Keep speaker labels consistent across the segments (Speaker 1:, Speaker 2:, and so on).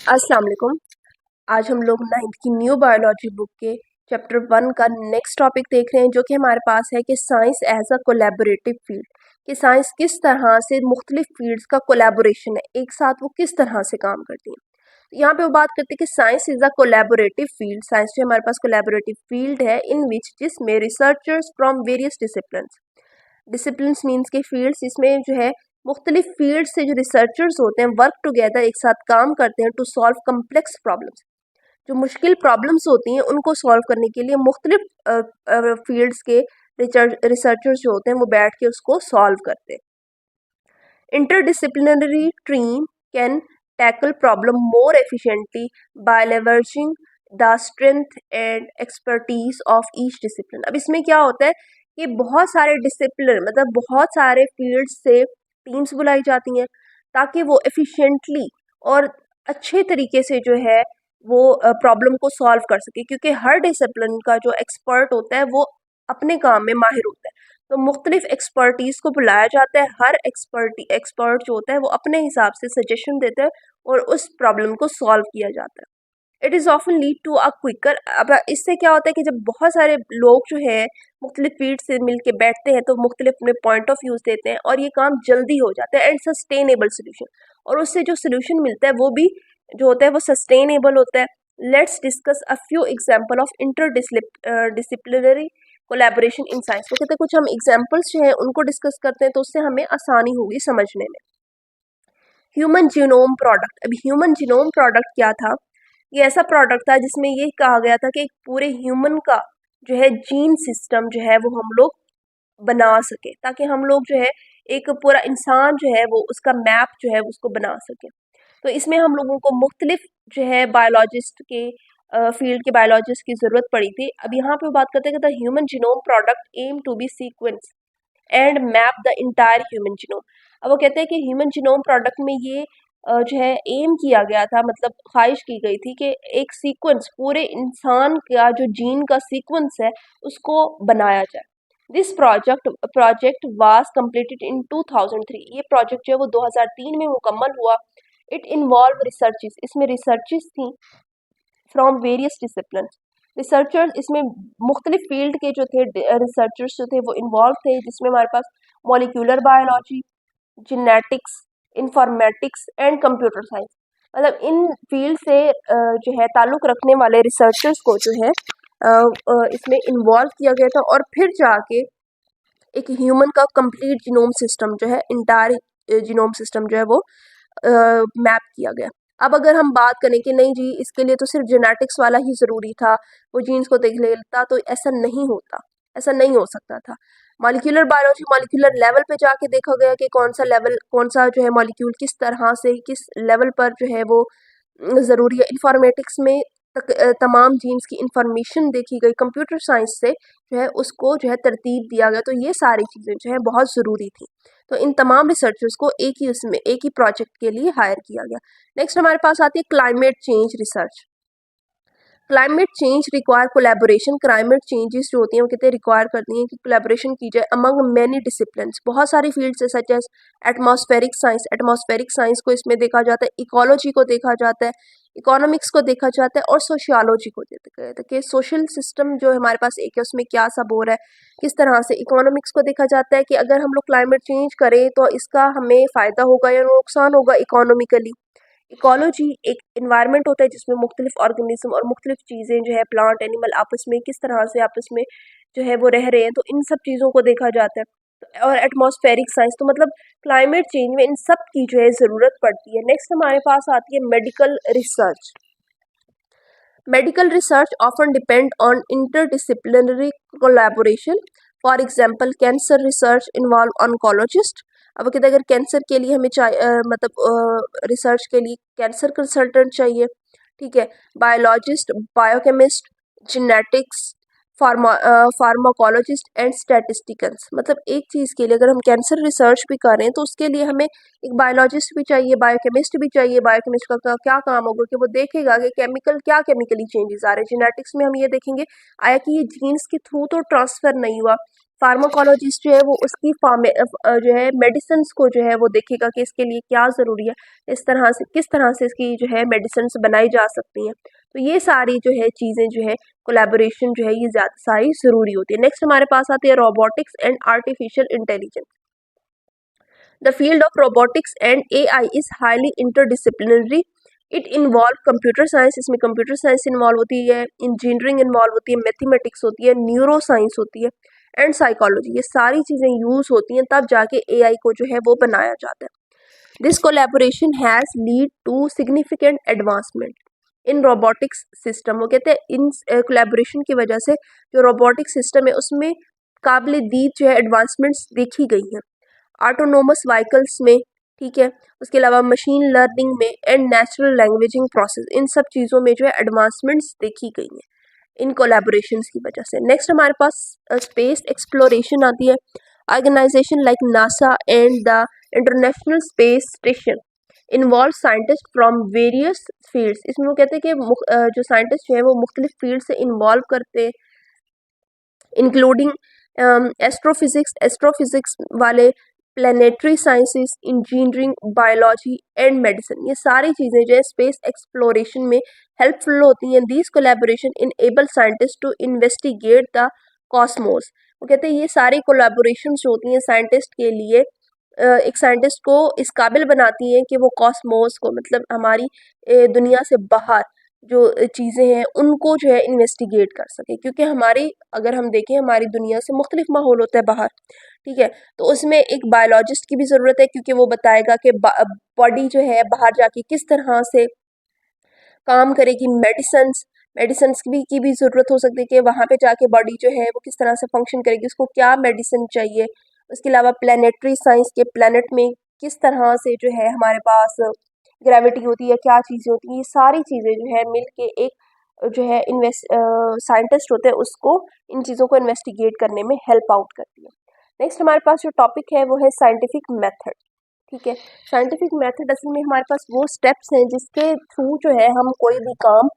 Speaker 1: अस्सलाम वालेकुम। आज हम लोग 9th की न्यू बायोलॉजी बुक के चैप्टर 1 का नेक्स्ट टॉपिक देख रहे हैं, जो कि हमारे पास है कि science as a collaborative field. कि साइंस किस तरह से मुख्तलिफ फील्ड्स का कोलैबोरेशन है, एक साथ वो किस तरह से काम करती हैं। तो यहाँ पे वो बात करते हैं कि science is a collaborative field. Science जो हमारे पास कोलैबोरेटिव फील्ड है इन विच जिसमें researchers from various disciplines, disciplines means के फील्ड्स, इसमें जो है मुख्तलिफ फील्ड से जो रिसर्चर्स होते हैं वर्क टुगेदर, एक साथ काम करते हैं टू सॉल्व कम्प्लेक्स प्रॉब्लम्स। जो मुश्किल प्रॉब्लम्स होती हैं उनको सॉल्व करने के लिए मुख्तलिफ फील्ड्स के रिसर्चर्स जो होते हैं वो बैठ के उसको सॉल्व करते हैं। Interdisciplinary team can tackle problem more efficiently by leveraging the strength and expertise of each discipline। अब इसमें क्या होता है कि बहुत सारे डिसिप्लिन मतलब बहुत सारे फील्ड से टीम्स बुलाई जाती हैं ताकि वो एफिशिएंटली और अच्छे तरीके से जो है वो प्रॉब्लम को सॉल्व कर सके, क्योंकि हर डिसिप्लिन का जो एक्सपर्ट होता है वो अपने काम में माहिर होता है। तो मुख्तलिफ एक्सपर्टीज़ को बुलाया जाता है, हर एक्सपर्ट जो होता है वो अपने हिसाब से सजेशन देता है और उस प्रॉब्लम को सॉल्व किया जाता है। It is often lead to a quicker. अब इससे क्या होता है कि जब बहुत सारे लोग जो है मुख्तलिफ फील्ड से मिल के बैठते हैं तो मुख्तलिफ अपने पॉइंट ऑफ व्यूज़ देते हैं और ये काम जल्दी हो जाता है एंड सस्टेनेबल सोल्यूशन, और उससे जो सोल्यूशन मिलता है वो भी जो होता है वो सस्टेनेबल होता है। Let's discuss a few example of inter disciplinary collaboration in science. तो कहते हैं कुछ हम एग्जांपल्स जो है उनको डिस्कस करते हैं तो उससे हमें आसानी होगी समझने में। Human genome product. अब ह्यूमन जीनोम प्रोडक्ट क्या था? ये ऐसा प्रोडक्ट था जिसमें ये कहा गया था कि एक पूरे ह्यूमन का जो है जीन सिस्टम जो है वो हम लोग बना सके, ताकि हम लोग जो है एक पूरा इंसान जो है वो उसका मैप जो है उसको बना सके। तो इसमें हम लोगों को मुख्तलिफ जो है बायोलॉजिस्ट के फील्ड के बायोलॉजिस्ट की ज़रूरत पड़ी थी। अब यहाँ पे बात करते हैं कि the human genome product aim to be sequence and map the entire human genome. अब वो कहते हैं कि ह्यूमन जीनोम प्रोडक्ट में ये जो है एम किया गया था, मतलब ख्वाहिश की गई थी कि एक सीक्वेंस पूरे इंसान का जो जीन का सीक्वेंस है उसको बनाया जाए। This project was completed in 2003। ये प्रोजेक्ट जो है वो 2003 में मुकम्मल हुआ। इट इन्वॉल्व रिसर्चेस, इसमें रिसर्चेस थी फ्रॉम वेरियस डिसिप्लिन। रिसर्चर्स इसमें मुख्तलिफ फील्ड के जो थे रिसर्चर्स जो थे वो इन्वॉल्व थे, जिसमें हमारे पास molecular biology, genetics, informatics and computer science, मतलब इन फील्ड से जो है ताल्लुक़ रखने वाले रिसर्चर्स को जो है इसमें इन्वॉल्व किया गया था, और फिर जाके एक ह्यूमन का कंप्लीट जीनोम सिस्टम जो है इंटायर जीनोम सिस्टम जो है वो मैप किया गया। अब अगर हम बात करें कि नहीं जी इसके लिए तो सिर्फ जेनेटिक्स वाला ही ज़रूरी था, वो जीन्स को देख लेता, तो ऐसा नहीं होता, ऐसा नहीं हो सकता था। मॉलिक्यूलर बायोलॉजी मॉलिक्यूलर लेवल पे जाके देखा गया कि कौन सा लेवल, कौन सा जो है मॉलिक्यूल किस तरह से किस लेवल पर जो है वो ज़रूरी है। इंफॉर्मेटिक्स में तमाम जीन्स की इंफॉर्मेशन देखी गई। कंप्यूटर साइंस से जो है उसको जो है तरतीब दिया गया। तो ये सारी चीज़ें जो है बहुत ज़रूरी थी। तो इन तमाम रिसर्चर्स को एक ही उसमें एक ही प्रोजेक्ट के लिए हायर किया गया। नेक्स्ट हमारे पास आती है climate change research. Climate change require collaboration. Climate changes जो होती हैं वो कितने रिक्वायर करती हैं कि कोलैबोरेशन की जाए अमंग मैनी डिसिप्लिन्स, बहुत सारी फील्ड्स है such as atmospheric science. Atmospheric science को इसमें देखा जाता है, इकोलॉजी को देखा जाता है, इकोनॉमिक्स को देखा जाता है और सोशियोलॉजी को देखा जाता है कि सोशल सिस्टम जो हमारे पास एक है उसमें क्या सब हो रहा है किस तरह से। इकोनॉमिक्स को देखा जाता है कि अगर हम लोग क्लाइमेट चेंज करें तो इसका हमें फ़ायदा होगा या नुकसान होगा इकोनॉमिकली। इकोलॉजी एक इन्वायरमेंट होता है जिसमें मुख्तलिफ ऑर्गेनिज्म और मुख्तलिफ चीज़ें जो है प्लांट एनिमल आपस में किस तरह से आपस में जो है वो रह रहे हैं, तो इन सब चीज़ों को देखा जाता है। और एटमॉस्फेरिक साइंस तो मतलब क्लाइमेट चेंज में इन सब की जो है ज़रूरत पड़ती है। नेक्स्ट हमारे पास आती है medical research. Medical research often depend on interdisciplinary collaboration. For example cancer research involve oncologist. अब कहते हैं अगर कैंसर के लिए हमें मतलब रिसर्च के लिए कैंसर कंसल्टेंट चाहिए, ठीक है, biologist, biochemist, genetics, pharmacologist and statisticals. मतलब एक चीज़ के लिए अगर हम कैंसर रिसर्च भी कर रहे हैं तो उसके लिए हमें एक बायोलॉजिस्ट भी चाहिए, बायोकेमिस्ट भी चाहिए। बायोकेमिस्ट का क्या काम होगा कि वो देखेगा कि केमिकली चेंजेस आ रहे हैं। जेनेटिक्स में हम ये देखेंगे आया कि ये जीन्स के थ्रू तो ट्रांसफ़र नहीं हुआ, फार्माकोलॉजिस्ट जो है वो उसकी जो है मेडिसिन को जो है वो देखेगा कि इसके लिए क्या ज़रूरी है, इस तरह से किस तरह से इसकी जो है मेडिसिन बनाई जा सकती हैं। तो ये सारी जो है चीज़ें जो है कोलैबोरेशन जो है ये ज़्यादा सारी ज़रूरी होती है। नेक्स्ट हमारे पास आती है robotics and artificial intelligence. The field of robotics and AI is highly interdisciplinary. It involve computer science, इसमें computer science involve होती है, engineering involve होती है, mathematics होती है, neuroscience होती है एंड साइकोलॉजी। ये सारी चीज़ें यूज़ होती हैं तब जाके AI को जो है वो बनाया जाता है। This collaboration has lead to significant advancement in robotics system. वो कहते हैं इन कोलैबोरेशन की वजह से जो रोबोटिक सिस्टम है उसमें काबिल दीद जो है एडवांसमेंट्स देखी गई हैं। ऑटोनोमस व्हीकल्स में, ठीक है, उसके अलावा मशीन लर्निंग में एंड नेचुरल लैंग्वेजिंग प्रोसेस, इन सब चीज़ों में जो है एडवांसमेंट्स देखी गई हैं इन कोलैबोरेशंस की वजह से। नेक्स्ट हमारे पास स्पेस एक्सप्लोरेशन आती है। Organisation like NASA and the international space station involve scientist from various fields. इसमें वो कहते हैं कि जो साइंटिस्ट जो है वो मुख्तलिफ फील्ड से इन्वॉल्व करते हैं, इंक्लूडिंग एस्ट्रोफिजिक्स वाले, planetary sciences, engineering, biology and medicine. ये सारी चीज़ें जो है स्पेस एक्सप्लोरेशन में हेल्पफुल होती हैं। These collaboration enable scientist to investigate the cosmos. वो कहते हैं ये सारी कोलैबोरेशन जो होती हैं साइंटिस्ट के लिए एक साइंटिस्ट को इस काबिल बनाती हैं कि वो कॉस्मोस को, मतलब हमारी दुनिया से बाहर जो चीज़ें हैं उनको जो है इन्वेस्टिगेट कर सके। क्योंकि हमारी, अगर हम देखें, हमारी दुनिया से मुख्तलिफ माहौल होता है बाहर, ठीक है, तो उसमें एक बायोलॉजिस्ट की भी ज़रूरत है क्योंकि वो बताएगा कि बॉडी जो है बाहर जाके किस तरह से काम करेगी। मेडिसन्स मेडिसन्स की भी ज़रूरत हो सकती है कि वहाँ पे जाके बॉडी जो है वो किस तरह से फंक्शन करेगी, उसको क्या मेडिसिन चाहिए। उसके अलावा प्लानिटरी साइंस के प्लानट में किस तरह से जो है हमारे पास ग्रेविटी होती है, क्या चीज़ें होती हैं, ये सारी चीज़ें जो है मिल के एक जो है साइंटिस्ट होते हैं उसको इन चीज़ों को इन्वेस्टिगेट करने में हेल्प आउट करती है। नेक्स्ट हमारे पास जो टॉपिक है वो है साइंटिफिक मेथड। ठीक है, साइंटिफिक मेथड असल में हमारे पास वो स्टेप्स हैं जिसके थ्रू जो है हम कोई भी काम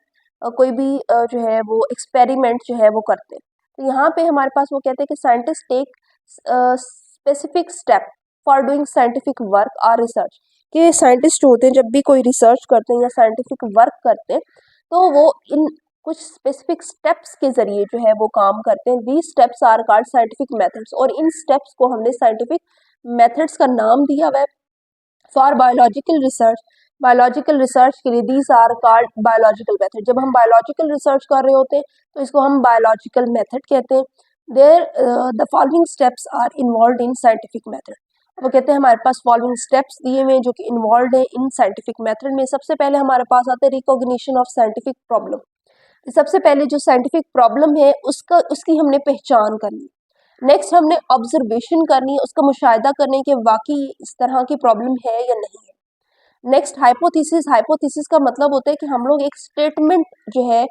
Speaker 1: कोई भी जो है वो एक्सपेरिमेंट जो है वो करते हैं। तो यहाँ पे हमारे पास वो कहते हैं कि scientist take specific step for doing scientific work और रिसर्च। कि साइंटिस्ट होते हैं जब भी कोई रिसर्च करते हैं या साइंटिफिक वर्क करते हैं तो वो इन कुछ स्पेसिफिक स्टेप्स के ज़रिए जो है वो काम करते हैं। These steps are called scientific methods, और इन स्टेप्स को हमने साइंटिफिक मेथड्स का नाम दिया हुआ है। फॉर बायोलॉजिकल रिसर्च के लिए these are called biological method. जब हम बायोलॉजिकल रिसर्च कर रहे होते हैं तो इसको हम बायोलॉजिकल मेथड कहते हैं। There the following steps are involve in scientific method. वो कहते हैं हमारे पास फॉलोइंग स्टेप्स दिए हुए जो कि इन्वॉल्व है इन साइंटिफिक मेथड में। सबसे पहले हमारे पास आते हैं रिकॉग्निशन ऑफ साइंटिफिक प्रॉब्लम। सबसे पहले जो साइंटिफिक प्रॉब्लम है उसकी हमने पहचान करनी। नेक्स्ट हमने ऑब्जर्वेशन करनी है, उसका मुशाहिदा करने के वाकई इस तरह की प्रॉब्लम है या नहीं है। नेक्स्ट हाइपोथेसिस का मतलब होता है कि हम लोग एक स्टेटमेंट जो है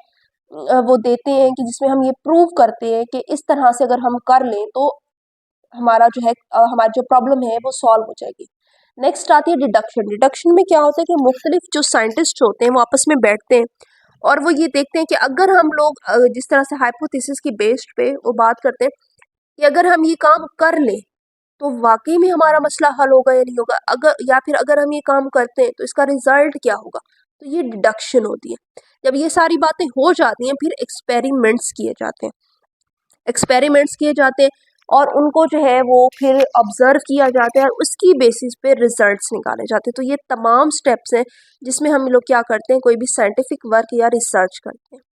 Speaker 1: वो देते हैं कि जिसमें हम ये प्रूव करते हैं कि इस तरह से अगर हम कर लें तो हमारा जो है हमारी जो प्रॉब्लम है वो सॉल्व हो जाएगी। नेक्स्ट आती है डिडक्शन। डिडक्शन में क्या होता है कि मुख्तलिफ जो साइंटिस्ट होते हैं वो आपस में बैठते हैं और वो ये देखते हैं कि अगर हम लोग जिस तरह से हाइपोथेसिस की बेस्ड पे वो बात करते हैं कि अगर हम ये काम कर लें तो वाकई में हमारा मसला हल होगा या नहीं होगा, अगर या फिर अगर हम ये काम करते हैं तो इसका रिजल्ट क्या होगा। तो ये डिडक्शन होती है। जब ये सारी बातें हो जाती हैं फिर एक्सपेरिमेंट्स किए जाते हैं और उनको जो है वो फिर ऑब्जर्व किया जाता है और उसकी बेसिस पे रिजल्ट्स निकाले जाते हैं। तो ये तमाम स्टेप्स हैं जिसमें हम लोग क्या करते हैं, कोई भी साइंटिफिक वर्क या रिसर्च करते हैं।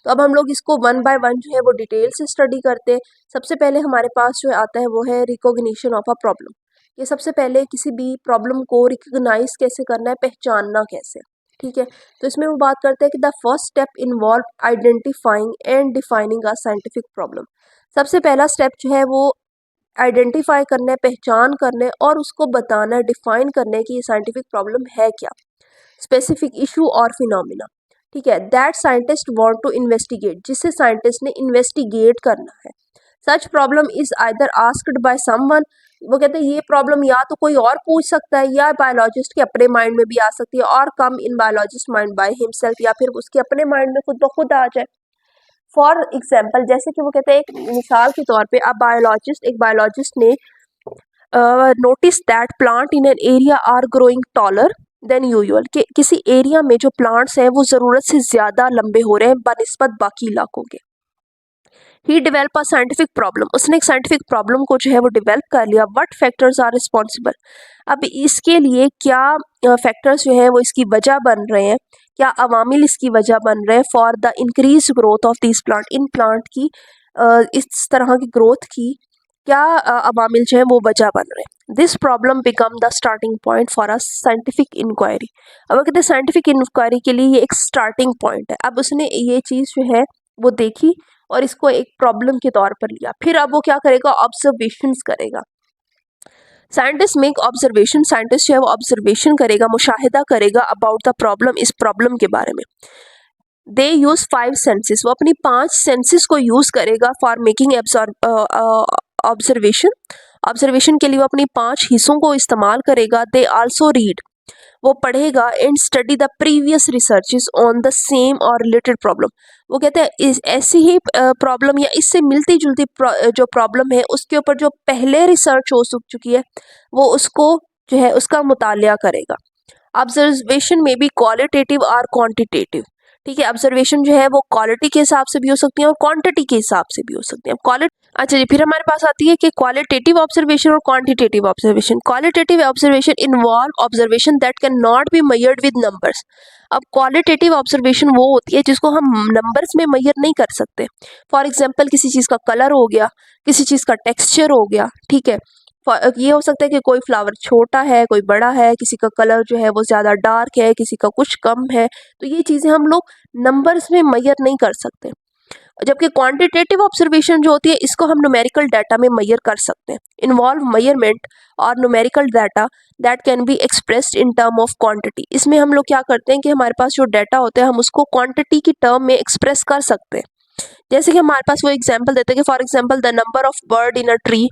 Speaker 1: तो अब हम लोग इसको वन बाय वन जो है वो डिटेल से स्टडी करते हैं। सबसे पहले हमारे पास जो आता है वो है रिकॉग्निशन ऑफ अ प्रॉब्लम। ये सबसे पहले किसी भी प्रॉब्लम को रिकॉग्नाइज कैसे करना है, पहचानना कैसे। ठीक है, तो इसमें वो बात करते हैं कि the first step involve identifying and defining a scientific problem. सबसे पहला स्टेप जो है वो आइडेंटिफाई करना है, पहचान करना है और उसको बताना है, डिफाइन करना है कि ये साइंटिफिक प्रॉब्लम है क्या। स्पेसिफिक इशू और फिनोमिना, ठीक है, that scientist want to investigate, जिससे साइंटिस्ट ने इन्वेस्टिगेट करना है। Such problem is either asked by someone. वो कहते हैं ये प्रॉब्लम या तो कोई और पूछ सकता है या बायोलॉजिस्ट के अपने माइंड में भी आ सकती है और कम इन बायोलॉजिस्ट माइंड बाय हिमसेल्फ, या फिर उसके अपने माइंड में खुद ब खुद आ जाए। फॉर एग्जाम्पल जैसे कि वो कहते हैं, एक मिसाल के तौर पे एक बायोलॉजिस्ट ने notice that plant in an area are growing taller than usual, कि किसी एरिया में जो प्लांट्स हैं वो ज़रूरत से ज़्यादा लंबे हो रहे हैं बनिस्बत बाकी इलाकों के। ही डेवेल्प अ साइंटिफिक प्रॉब्लम, उसने एक साइंटिफिक प्रॉब्लम को जो है वो डेवेल्प कर लिया। व्हाट फैक्टर्स आर रिस्पॉन्सिबल, अब इसके लिए क्या फैक्टर्स जो है वो इसकी वजह बन रहे हैं, क्या अवामिल इसकी वजह बन रहे हैं for the increase growth of this plant, in plant की इस तरह की ग्रोथ की क्या अवामिल जो है वो वजह बन रहे हैं। This problem become the starting point for a scientific inquiry, अब वो कहते हैं साइंटिफिक इंक्वायरी के लिए ये एक स्टार्टिंग पॉइंट है। अब उसने ये चीज़ जो है वो देखी और इसको एक प्रॉब्लम के तौर पर लिया। फिर अब वो क्या करेगा, ऑब्जर्वेशंस करेगा। साइंटिस्ट मेक ऑब्जर्वेशन, साइंटिस्ट जो है वो ऑब्जर्वेशन करेगा, मुशाहिदा करेगा अबाउट द प्रॉब्लम, इस प्रॉब्लम के बारे में। दे यूज 5 सेंसेस, वो अपनी 5 सेंसेस को यूज करेगा फॉर मेकिंग ऑब्जर्वेशन, ऑब्जर्वेशन के लिए वो अपनी 5 हिस्सों को इस्तेमाल करेगा। दे आल्सो रीड, वो पढ़ेगा and study the previous researches on the same और रिलेटेड प्रॉब्लम, वो कहते हैं इस ऐसी ही प्रॉब्लम या इससे मिलती जुलती जो प्रॉब्लम है उसके ऊपर जो पहले रिसर्च हो चुकी है वो उसको जो है उसका मुतालिया करेगा। ऑब्जर्वेशन में भी क्वालिटेटिव और क्वांटिटेटिव, ठीक है, ऑब्जर्वेशन जो है वो क्वालिटी के हिसाब से भी हो सकती है और क्वांटिटी के हिसाब से भी हो सकती है। क्वालिटी, अच्छा जी, फिर हमारे पास आती है कि क्वालिटेटिव ऑब्जर्वेशन और quantitative observation. Qualitative observation involve observation that can not be measured with numbers, अब क्वालिटेटिव ऑब्जर्वेशन वो होती है जिसको हम नंबर्स में मेजर नहीं कर सकते। फॉर एग्जांपल किसी चीज़ का कलर हो गया, किसी चीज़ का टेक्सचर हो गया, ठीक है, ये हो सकता है कि कोई फ्लावर छोटा है कोई बड़ा है, किसी का कलर जो है वो ज़्यादा डार्क है, किसी का कुछ कम है, तो ये चीज़ें हम लोग नंबर्स में मेजर नहीं कर सकते। जबकि क्वांटिटेटिव ऑब्जर्वेशन जो होती है इसको हम न्यूमेरिकल डाटा में मेजर कर सकते हैं। इन्वॉल्व मेजरमेंट और numerical data that can be expressed in term of quantity, इसमें हम लोग क्या करते हैं कि हमारे पास जो डाटा होता है हम उसको क्वांटिटी की टर्म में एक्सप्रेस कर सकते हैं। जैसे कि हमारे पास वो एग्जाम्पल देते हैं कि for example the number of bird in a tree,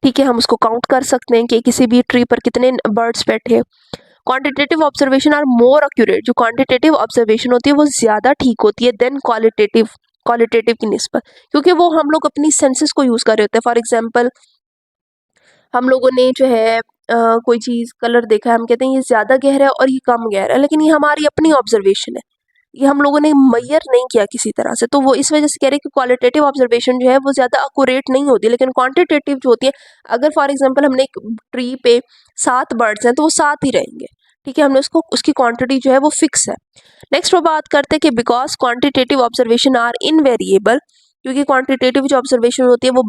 Speaker 1: ठीक है, हम उसको काउंट कर सकते हैं कि किसी भी ट्री पर कितने बर्ड्स बैठे हैं। Quantitative observation are more accurate, जो क्वांटिटेटिव ऑब्जर्वेशन होती है वो ज़्यादा ठीक होती है देन क्वालिटेटिव, क्वालिटेटिव की निस्बत, क्योंकि वो हम लोग अपनी सेंसेस को यूज़ कर रहे होते हैं। फॉर एग्जांपल हम लोगों ने जो है कोई चीज़ कलर देखा है, हम कहते हैं ये ज़्यादा गहरा है और ये कम गहरा है, लेकिन ये हमारी अपनी ऑब्जर्वेशन है, ये हम लोगों ने मेजर नहीं किया किसी तरह से, तो वो इस वजह से कह रहे हैं कि क्वालिटेटिव ऑब्जर्वेशन जो है वो ज़्यादा एक्यूरेट नहीं होती। लेकिन क्वांटिटेटिव जो होती है, अगर फॉर एग्जांपल हमने एक ट्री पे 7 बर्ड्स हैं तो वो 7 ही रहेंगे, ठीक है, हमने उसको उसकी क्वांटिटी जो है वो फिक्स है। नेक्स्ट वो बात करते हैं कि because quantitative observation are invariable, क्योंकि क्वांटिटेटिव जो ऑब्जर्वेशन होती है वो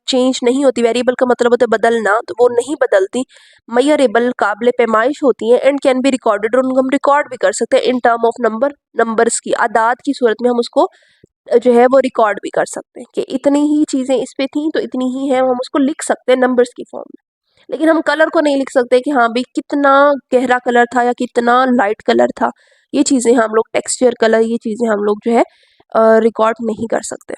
Speaker 1: चेंज नहीं होती, वेरिएबल का मतलब होता है बदलना, तो वो नहीं बदलती, मेजरेबल काबिल पैमाइश होती हैं, एंड कैन बी रिकॉर्डेड, और उनको हम रिकॉर्ड भी कर सकते हैं इन टर्म ऑफ नंबर्स की आदाद की सूरत में हम उसको जो है वो रिकॉर्ड भी कर सकते हैं कि इतनी ही चीज़ें इस पे थी तो इतनी ही है, हम उसको लिख सकते हैं नंबर्स की फॉर्म में। लेकिन हम कलर को नहीं लिख सकते कि हाँ भाई कितना गहरा कलर था या कितना लाइट कलर था, ये चीज़ें हम लोग टेक्सचर कलर ये चीज़ें हम लोग जो है रिकॉर्ड नहीं कर सकते।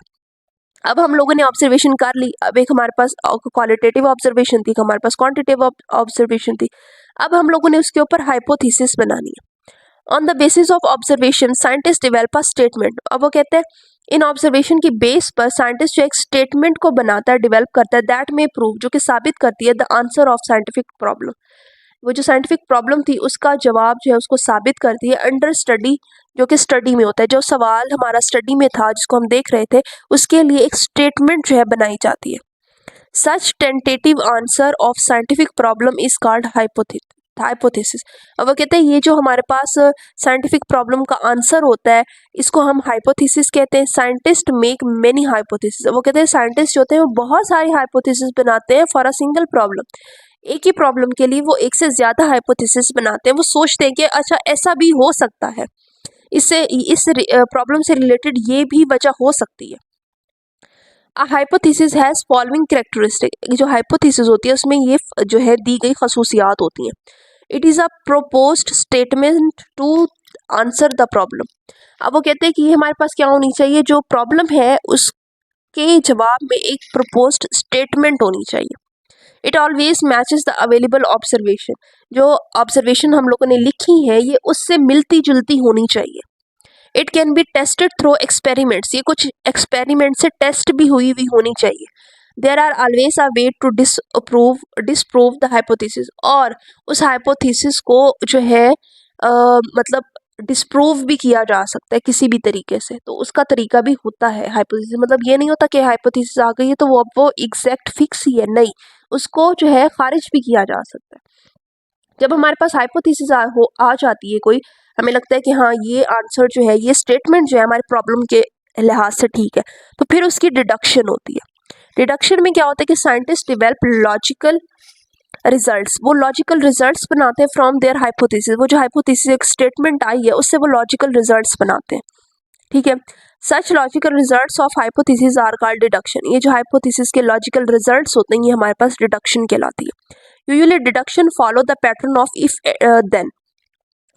Speaker 1: अब हम लोगों ने ऑब्जर्वेशन कर ली, अब एक हमारे पास क्वालिटेटिव ऑब्जर्वेशन थी, हमारे पास क्वांटिटेटिव ऑब्जर्वेशन थी, अब हम लोगों ने उसके ऊपर हाइपोथेसिस बनानी है। On the basis of observation scientist develop a statement, अब वो कहते हैं इन ऑब्जर्वेशन की बेस पर साइंटिस्ट जो एक स्टेटमेंट को बनाता है, डेवलप करता है, दैट में प्रूव, जो कि साबित करती है the answer of scientific problem, वो जो साइंटिफिक प्रॉब्लम थी उसका जवाब जो है उसको साबित करती है। अंडर स्टडी, जो कि स्टडी में होता है, जो सवाल हमारा स्टडी में था जिसको हम देख रहे थे उसके लिए एक स्टेटमेंट जो है बनाई जाती है। सच tentative answer of scientific problem is called hypothesis, अब वो कहते हैं ये जो हमारे पास साइंटिफिक प्रॉब्लम का आंसर होता है इसको हम हाइपोथेसिस कहते हैं। साइंटिस्ट मेक मेनी हाइपोथेसिस, वो कहते हैं साइंटिस्ट जो होते हैं वो बहुत सारी हाइपोथेसिस बनाते हैं फॉर अ सिंगल प्रॉब्लम, एक ही प्रॉब्लम के लिए वो एक से ज़्यादा हाइपोथेसिस बनाते हैं। वो सोचते हैं कि अच्छा ऐसा भी हो सकता है, इससे इस प्रॉब्लम से रिलेटेड ये भी वजह हो सकती है। A hypothesis has following characteristic, जो हाइपोथेसिस होती है उसमें ये जो है दी गई खसूसियात होती हैं। It is a proposed statement to answer the problem, अब वो कहते हैं कि ये हमारे पास क्या होनी चाहिए, जो प्रॉब्लम है उसके जवाब में एक प्रोपोज्ड स्टेटमेंट होनी चाहिए। It always matches the available observation, जो ऑब्जर्वेशन हम लोगों ने लिखी है ये उससे मिलती जुलती होनी चाहिए। It can be tested through experiments, ये कुछ एक्सपेरिमेंट से टेस्ट भी हुई होनी चाहिए। There are always a way to disprove the hypothesis, और उस हाइपोथेसिस को जो है मतलब डिसप्रूव भी किया जा सकता है किसी भी तरीके से, तो उसका तरीका भी होता है हाइपोथेसिस। मतलब ये नहीं होता कि हाइपोथेसिस आ गई है तो वो एग्जैक्ट फिक्स ही है, नहीं, उसको जो है खारिज भी किया जा सकता है। जब हमारे पास हाइपोथेसिस आ जाती है कोई, हमें लगता है कि हाँ ये आंसर जो है, ये स्टेटमेंट जो है हमारे प्रॉब्लम के लिहाज से ठीक है, तो फिर उसकी डिडक्शन होती है। डिडक्शन में क्या होता है कि साइंटिस्ट डिवेल्प लॉजिकल रिजल्ट्स, वो लॉजिकल रिजल्ट्स बनाते हैं फ्रॉम देयर हाइपोथेसिस, वो जो हाइपोथेसिस एक स्टेटमेंट आई है उससे वो लॉजिकल रिजल्ट्स बनाते हैं, ठीक है। सच logical results of hypothesis are called deduction, ये जो हाइपोथेसिस के लॉजिकल रिजल्ट्स होते हैं ये हमारे पास डिडक्शन कहलाती है। Usually deduction follow the pattern of if then,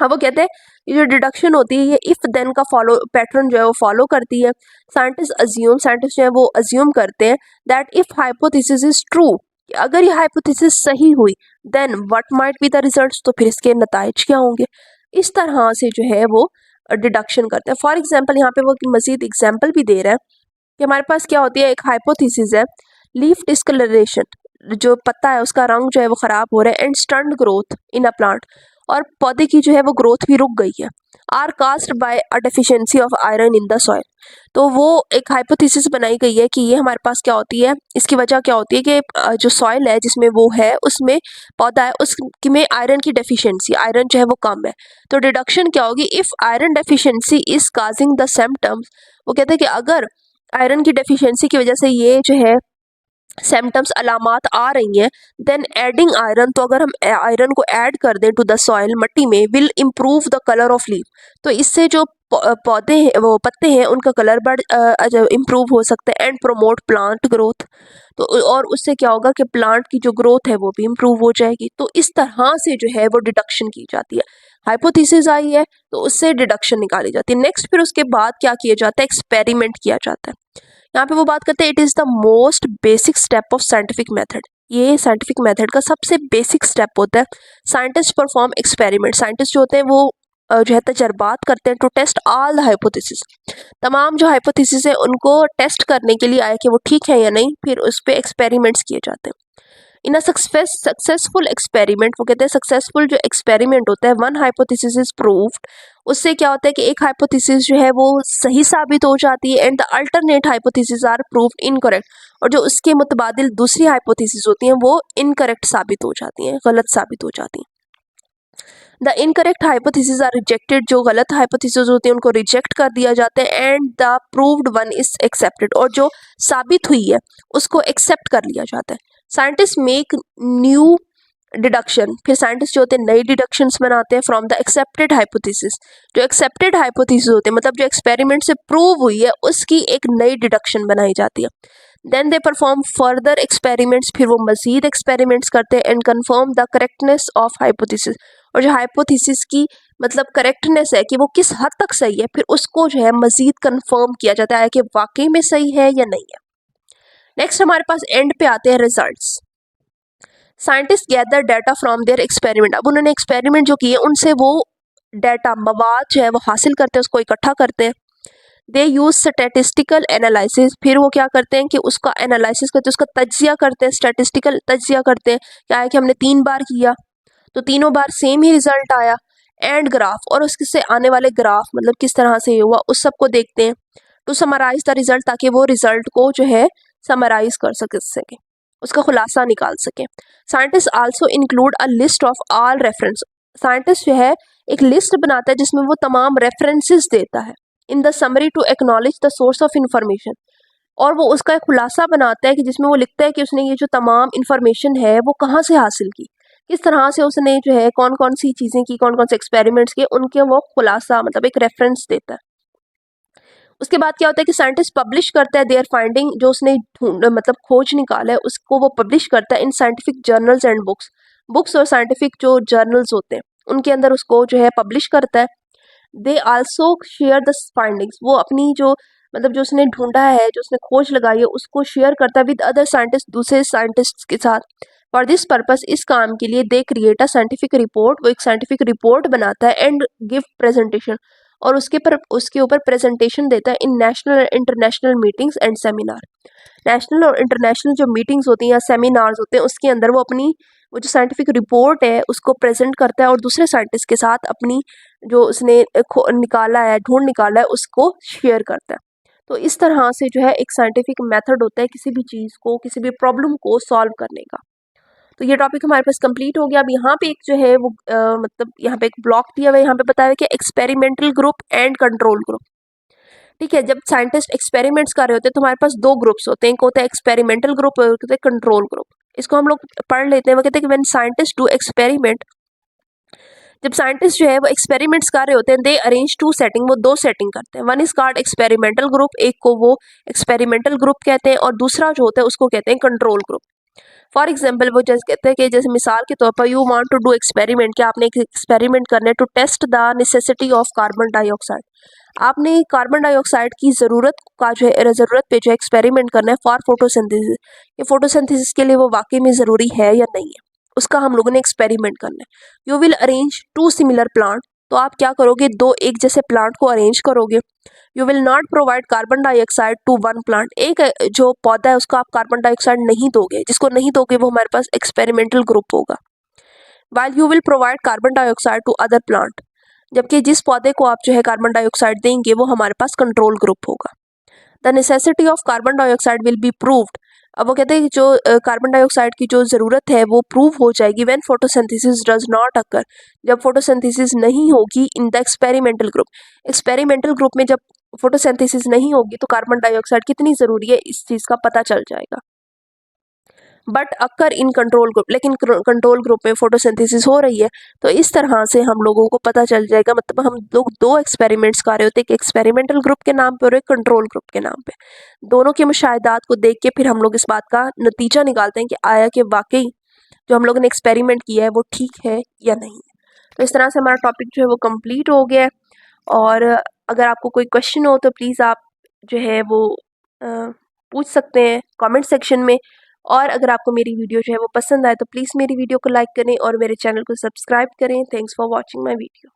Speaker 1: अब वो कहते हैं ये जो डिडक्शन होती है ये इफ देन का फॉलो पैटर्न जो है वो फॉलो करती है। साइंटिस्ट जो है वो अज्यूम करते हैं that if hypothesis is true, अगर ये हाइपोथेसिस सही हुई, then what might be the results, तो फिर इसके नताइज क्या होंगे। इस तरह से जो है वो डिडक्शन करते हैं। फॉर एग्जाम्पल यहाँ पे वो मजीद एग्जाम्पल भी दे रहा है कि हमारे पास क्या होती है, एक हाइपोथेसिस है लीफ डिस्कलरेशन, जो पत्ता है उसका रंग जो है वो खराब हो रहा है, and stunned growth in a plant, और पौधे की जो है वो ग्रोथ भी रुक गई है, are caused by a deficiency of iron in the soil. तो वो एक हाइपोथेसिस बनाई गई है कि ये हमारे पास क्या होती है, इसकी वजह क्या होती है कि जो सॉइल है जिसमें वो है उसमें पौधा है उसमें आयरन की डेफिशिएंसी, आयरन जो है वो कम है। तो डिडक्शन क्या होगी, if iron deficiency is causing the symptoms, वो कहते हैं कि अगर आयरन की डेफिशिएंसी की वजह से ये जो है सिम्टम्स अलामात आ रही हैं, देन एडिंग आयरन, तो अगर हम आयरन को ऐड कर दें टू द सॉइल, मट्टी में, will improve the colour of leaf, तो इससे जो पौधे हैं वो पत्ते हैं उनका कलर इम्प्रूव हो सकता है, एंड प्रोमोट प्लांट ग्रोथ, तो और उससे क्या होगा कि प्लांट की जो ग्रोथ है वो भी इम्प्रूव हो जाएगी। तो इस तरह से जो है वो डिडक्शन की जाती है। हाइपोथेसिस आई है तो उससे डिडक्शन निकाली जाती है। नेक्स्ट फिर उसके बाद क्या किया जाता है, एक्सपेरिमेंट किया जाता है। यहाँ पे वो बात करते हैं it is the most basic step of scientific method, ये साइंटिफिक मेथड का सबसे बेसिक स्टेप होता है। साइंटिस्ट परफॉर्म एक्सपेरिमेंट, साइंटिस्ट जो होते हैं वो जो है तजर्बात करते हैं to test all the hypothesis, तमाम जो हाइपोथेसिस है उनको टेस्ट करने के लिए आए कि वो ठीक है या नहीं, फिर उस पर एक्सपेरिमेंट्स किए जाते हैं। इन अ सक्सेसफुल एक्सपेरिमेंट, वो कहते हैं सक्सेसफुल जो एक्सपेरिमेंट होता है, वन हाइपोथेसिस इज प्रूव्ड, उससे क्या होता है कि एक हाइपोथेसिस जो है वो सही साबित हो जाती है, and the alternate hypothesis are proved incorrect, और जो उसके मुतबादिल दूसरी हाइपोथेसिस होती हैं वो इनकरेक्ट साबित हो जाती हैं, गलत साबित हो जाती हैं। The incorrect hypothesis are rejected, जो गलत हाइपोथेसिस होती है उनको रिजेक्ट कर दिया जाता है, and the proved one is accepted, और जो साबित हुई है उसको एक्सेप्ट कर लिया जाता है। साइंटिस्ट मेक न्यू डिडक्शन, फिर साइंटिस्ट जो होते हैं नई डिडक्शंस बनाते हैं फ्रॉम द एक्सेप्टेड हाइपोथेसिस, जो एक्सेप्टेड हाइपोथेसिस होते हैं मतलब जो एक्सपेरिमेंट से प्रूव हुई है उसकी एक नई डिडक्शन बनाई जाती है। Then they perform further experiments, फिर वो मजीद एक्सपेरिमेंट्स करते हैं, and confirm the correctness of hypothesis, और जो हाइपोथेसिस की मतलब करेक्टनेस है कि वो किस हद तक सही है, फिर उसको जो है मजीद कन्फर्म किया जाता है कि वाकई में सही है या नहीं है। नेक्स्ट हमारे पास एंड पे आते हैं results. Scientist gather data from their experiment, अब उन्होंने एक्सपेरिमेंट जो किए उनसे वो डाटा मवाद जो है वो हासिल करते हैं, उसको इकट्ठा करते हैं। दे यूज स्टैटिस्टिकल एनालिसिस, फिर वो क्या करते हैं कि उसका एनालिसिस करते हैं, उसका तज्जिया करते हैं, स्टैटिस्टिकल तज्जिया करते हैं। क्या है कि हमने 3 बार किया तो तीनों बार सेम ही रिजल्ट आया, एंड ग्राफ, और उससे आने वाले ग्राफ मतलब किस तरह से हुआ उस सब को देखते हैं। टू समराइज द रिजल्ट, ताकि वो रिजल्ट को जो है समराइज कर सके, उसका खुलासा निकाल सके। Scientist also include a list of all reference, scientist जो है एक लिस्ट बनाता है जिसमें वो तमाम रेफरेंसेस देता है। In the summary to acknowledge the source of information, और वो उसका एक खुलासा बनाता है कि जिसमें वो लिखता है कि उसने ये जो तमाम इंफॉर्मेशन है वो कहाँ से हासिल की, किस तरह से उसने जो है कौन कौन सी चीज़ें की, कौन कौन से एक्सपेरिमेंट्स किए, उनके वो खुलासा मतलब एक रेफरेंस देता है। उसके बाद क्या होता है कि साइंटिस्ट पब्लिश करता है देयर फाइंडिंग, जो उसने ढूंढ मतलब खोज निकाला है उसको वो पब्लिश करता है in scientific journals and books और साइंटिफिक जो जर्नल्स होते हैं उनके अंदर उसको जो है पब्लिश करता है। They also share the findings, वो अपनी जो मतलब जो उसने ढूंढा है, जो उसने खोज लगाई है उसको शेयर करता है विद अदर साइंटिस्ट, दूसरे साइंटिस्ट के साथ। फॉर दिस पर्पस, इस काम के लिए they create a scientific report, वो एक साइंटिफिक रिपोर्ट बनाता है, एंड गिव प्रेजेंटेशन, और उसके ऊपर प्रेजेंटेशन देता है in national and international meetings and seminar. National और इंटरनेशनल जो मीटिंग्स होती हैं या सेमिनार्स होते हैं उसके अंदर वो अपनी वो जो साइंटिफिक रिपोर्ट है उसको प्रेजेंट करता है और दूसरे साइंटिस्ट के साथ अपनी जो उसने निकाला है, ढूंढ निकाला है, उसको शेयर करता है। तो इस तरह से जो है एक साइंटिफिक मेथड होता है किसी भी चीज़ को, किसी भी प्रॉब्लम को सॉल्व करने का। तो ये टॉपिक हमारे पास कंप्लीट हो गया। अब यहाँ पे एक जो है वो मतलब यहाँ पे एक ब्लॉक दिया हुआ है, यहाँ पे बताया हुआ है कि experimental group and control group. ठीक है, जब साइंटिस्ट एक्सपेरिमेंट्स कर रहे होते हैं तो हमारे पास दो ग्रुप्स होते हैं, एक होता है एक्सपेरिमेंटल ग्रुप और एक होता है कंट्रोल ग्रुप। इसको हम लोग पढ़ लेते हैं। वो कहते हैं कि व्हेन साइंटिस्ट डू एक्सपेरिमेंट, जब साइंटिस्ट जो है वो एक्सपेरिमेंट्स कर रहे होते हैं, दे अरेंज टू सेटिंग, वो दो सेटिंग करते हैं। One is called experimental group, एक को वो एक्सपेरिमेंटल ग्रुप कहते हैं, और दूसरा जो होता है उसको कहते हैं कंट्रोल ग्रुप। फॉर एग्जाम्पल वो जैसे कहते हैं कि जैसे मिसाल के तौर पर you want to do experiment, कि आपने एक एक्सपेरिमेंट करना है to test the necessity of carbon dioxide. आपने कार्बन डाइऑक्साइड की ज़रूरत पे जो एक्सपेरिमेंट करना है फॉर फोटोसिंथेसिस, ये फोटोसिंथेसिस के लिए वो वाकई में ज़रूरी है या नहीं है, उसका हम लोगों ने एक्सपेरिमेंट करना है। You will arrange two similar plant, तो आप क्या करोगे, दो एक जैसे प्लांट को अरेंज करोगे। You will not provide carbon dioxide to one plant, एक जो पौधा है उसको आप कार्बन डाइऑक्साइड नहीं दोगे, जिसको नहीं दोगे वो हमारे पास एक्सपेरिमेंटल ग्रुप होगा। While you will provide carbon dioxide to other plant, जबकि जिस पौधे को आप जो है कार्बन डाइऑक्साइड देंगे वो हमारे पास कंट्रोल ग्रुप होगा। The necessity of carbon dioxide will be proved, अब वो कहते हैं कि जो कार्बन डाइऑक्साइड की जो ज़रूरत है वो प्रूव हो जाएगी when photosynthesis does not occur, जब फोटोसिंथेसिस नहीं होगी in the experimental group. Experimental group में जब फोटोसिंथेसिस नहीं होगी तो कार्बन डाइऑक्साइड कितनी ज़रूरी है इस चीज़ का पता चल जाएगा। But occur in control group, लेकिन कंट्रोल ग्रुप में फोटोसिंथेसिस हो रही है, तो इस तरह से हम लोगों को पता चल जाएगा। मतलब हम लोग दो एक्सपेरिमेंट्स कर रहे होते हैं, एक एक्सपेरिमेंटल ग्रुप के नाम पे और एक कंट्रोल ग्रुप के नाम पे। दोनों के मुशाहिदात को देख के फिर हम लोग इस बात का नतीजा निकालते हैं कि आया कि वाकई जो हम लोगों ने एक्सपेरिमेंट किया है वो ठीक है या नहीं है। तो इस तरह से हमारा टॉपिक जो है वो कंप्लीट हो गया है। और अगर आपको कोई क्वेश्चन हो तो प्लीज़ आप जो है वो पूछ सकते हैं कमेंट सेक्शन में। और अगर आपको मेरी वीडियो जो है वो पसंद आए तो प्लीज़ मेरी वीडियो को लाइक करें और मेरे चैनल को सब्सक्राइब करें। Thanks for watching my video.